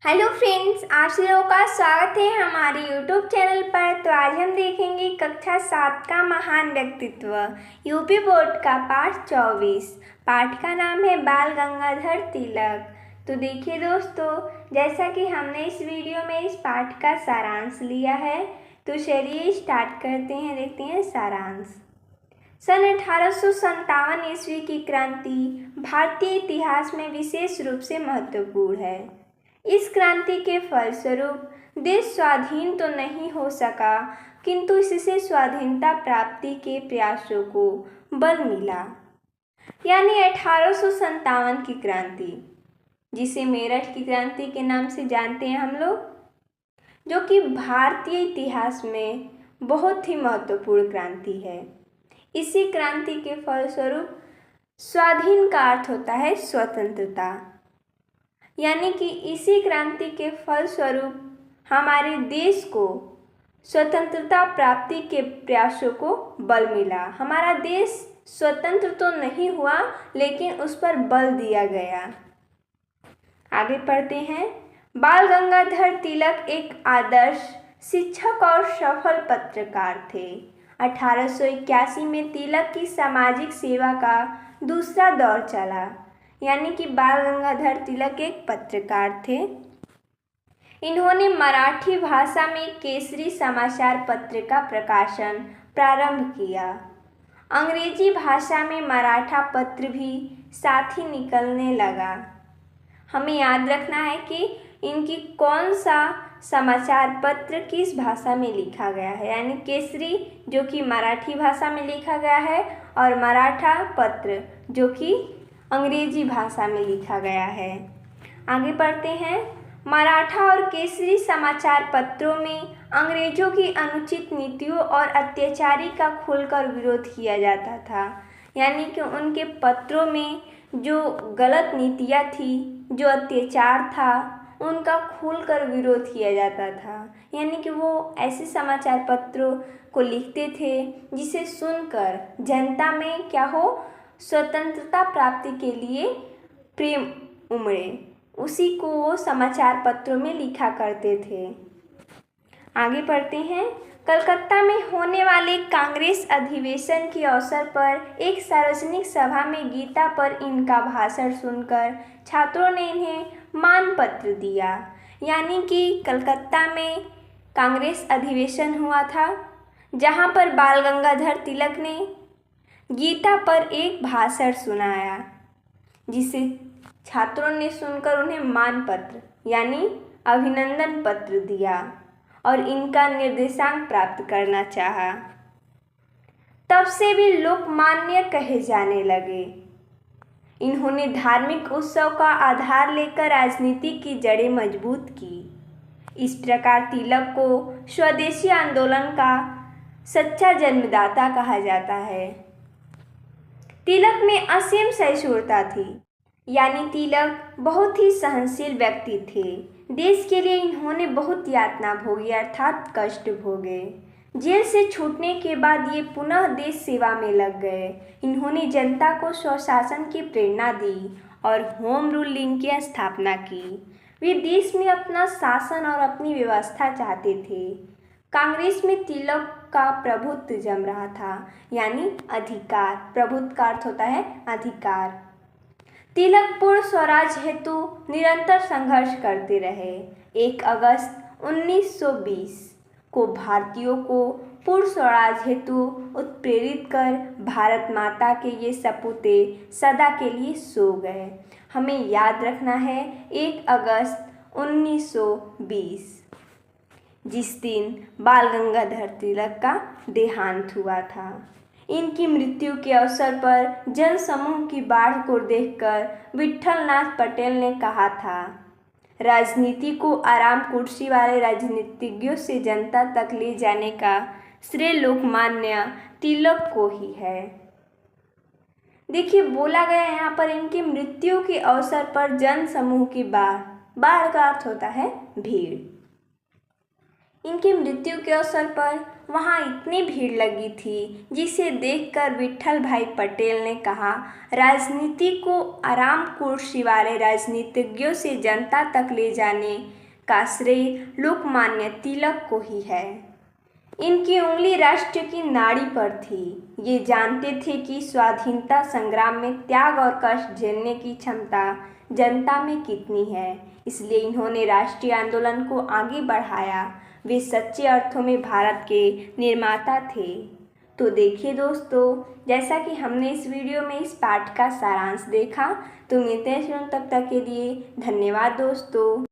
Hello friends, आप सभी लोगों का स्वागत है हमारे यूट्यूब चैनल पर। तो आज हम देखेंगे कक्षा 7 का महान व्यक्तित्व यूपी बोर्ड का पाठ 24। पाठ का नाम है बाल गंगाधर तिलक। तो देखिए दोस्तों, जैसा कि हमने इस वीडियो में इस पाठ का सारांश लिया है, तो चलिए स्टार्ट करते हैं। देखते हैं सारांश। सन 1857 ईस्वी की क्रांति भारतीय इतिहास में विशेष रूप से महत्वपूर्ण है। इस क्रांति के फलस्वरूप देश स्वाधीन तो नहीं हो सका, किंतु इससे स्वाधीनता प्राप्ति के प्रयासों को बल मिला। यानी 1857 की क्रांति, जिसे मेरठ की क्रांति के नाम से जानते हैं हम लोग, जो कि भारतीय इतिहास में बहुत ही महत्वपूर्ण क्रांति है। इसी क्रांति के फलस्वरूप स्वाधीन का अर्थ होता है स्वतंत्रता। यानी कि इसी क्रांति के फलस्वरूप हमारे देश को स्वतंत्रता प्राप्ति के प्रयासों को बल मिला। हमारा देश स्वतंत्र तो नहीं हुआ, लेकिन उस पर बल दिया गया। आगे पढ़ते हैं। बाल गंगाधर तिलक एक आदर्श शिक्षक और सफल पत्रकार थे। 1881 में तिलक की सामाजिक सेवा का दूसरा दौर चला। यानी कि बाल गंगाधर तिलक एक पत्रकार थे। इन्होंने मराठी भाषा में केसरी समाचार पत्र का प्रकाशन प्रारंभ किया। अंग्रेजी भाषा में मराठा पत्र भी साथ ही निकलने लगा। हमें याद रखना है कि इनकी कौन सा समाचार पत्र किस भाषा में लिखा गया है। यानी केसरी जो कि मराठी भाषा में लिखा गया है, और मराठा पत्र जो कि अंग्रेजी भाषा में लिखा गया है। आगे पढ़ते हैं। मराठा और केसरी समाचार पत्रों में अंग्रेजों की अनुचित नीतियों और अत्याचारी का खुलकर विरोध किया जाता था। यानी कि उनके पत्रों में जो गलत नीतियाँ थी, जो अत्याचार था, उनका खुलकर विरोध किया जाता था। यानी कि वो ऐसे समाचार पत्रों को लिखते थे जिसे सुनकर जनता में क्या हो, स्वतंत्रता प्राप्ति के लिए प्रेम उमड़े। उसी को वो समाचार पत्रों में लिखा करते थे। आगे पढ़ते हैं। कलकत्ता में होने वाले कांग्रेस अधिवेशन के अवसर पर एक सार्वजनिक सभा में गीता पर इनका भाषण सुनकर छात्रों ने इन्हें मानपत्र दिया। यानी कि कलकत्ता में कांग्रेस अधिवेशन हुआ था, जहाँ पर बाल गंगाधर तिलक ने गीता पर एक भाषण सुनाया, जिसे छात्रों ने सुनकर उन्हें मानपत्र यानी अभिनंदन पत्र दिया और इनका निर्देशांक प्राप्त करना चाहा। तब से वे लोकमान्य कहे जाने लगे। इन्होंने धार्मिक उत्सव का आधार लेकर राजनीति की जड़ें मजबूत की। इस प्रकार तिलक को स्वदेशी आंदोलन का सच्चा जन्मदाता कहा जाता है। तिलक में असीम सहिष्णुता थी। यानी तिलक बहुत ही सहनशील व्यक्ति थे। देश के लिए इन्होंने बहुत यातना भोगी, अर्थात कष्ट भोगे। जेल से छूटने के बाद ये पुनः देश सेवा में लग गए। इन्होंने जनता को स्वशासन की प्रेरणा दी और होम रूलिंग की स्थापना की। वे देश में अपना शासन और अपनी व्यवस्था चाहते थे। कांग्रेस में तिलक का प्रभुत्व जम रहा था। यानी अधिकार, प्रभुत्व का अर्थ होता है अधिकार। तिलक पूर्ण स्वराज हेतु निरंतर संघर्ष करते रहे। 1 अगस्त 1920 को भारतीयों को पूर्ण स्वराज हेतु उत्प्रेरित कर भारत माता के ये सपूते सदा के लिए सो गए। हमें याद रखना है 1 अगस्त 1920, जिस दिन बाल गंगाधर तिलक का देहांत हुआ था। इनकी मृत्यु के अवसर पर जन समूह की बाढ़ को देखकर विट्ठलनाथ पटेल ने कहा था, राजनीति को आराम कुर्सी वाले राजनीतिज्ञों से जनता तक ले जाने का श्रेय लोकमान्य तिलक को ही है। देखिए, बोला गया यहाँ पर इनकी मृत्यु के अवसर पर जन समूह की बाढ़, बाढ़ का अर्थ होता है भीड़। इनकी मृत्यु के अवसर पर वहां इतनी भीड़ लगी थी, जिसे देखकर विट्ठल भाई पटेल ने कहा, राजनीति को आराम कुर्सी वाले राजनीतिज्ञों से जनता तक ले जाने का श्रेय लोकमान्य तिलक को ही है। इनकी उंगली राष्ट्र की नाड़ी पर थी। ये जानते थे कि स्वाधीनता संग्राम में त्याग और कष्ट झेलने की क्षमता जनता में कितनी है, इसलिए इन्होंने राष्ट्रीय आंदोलन को आगे बढ़ाया। वे सच्चे अर्थों में भारत के निर्माता थे। तो देखिए दोस्तों, जैसा कि हमने इस वीडियो में इस पाठ का सारांश देखा, तो मिलते हैं तब तक के लिए धन्यवाद दोस्तों।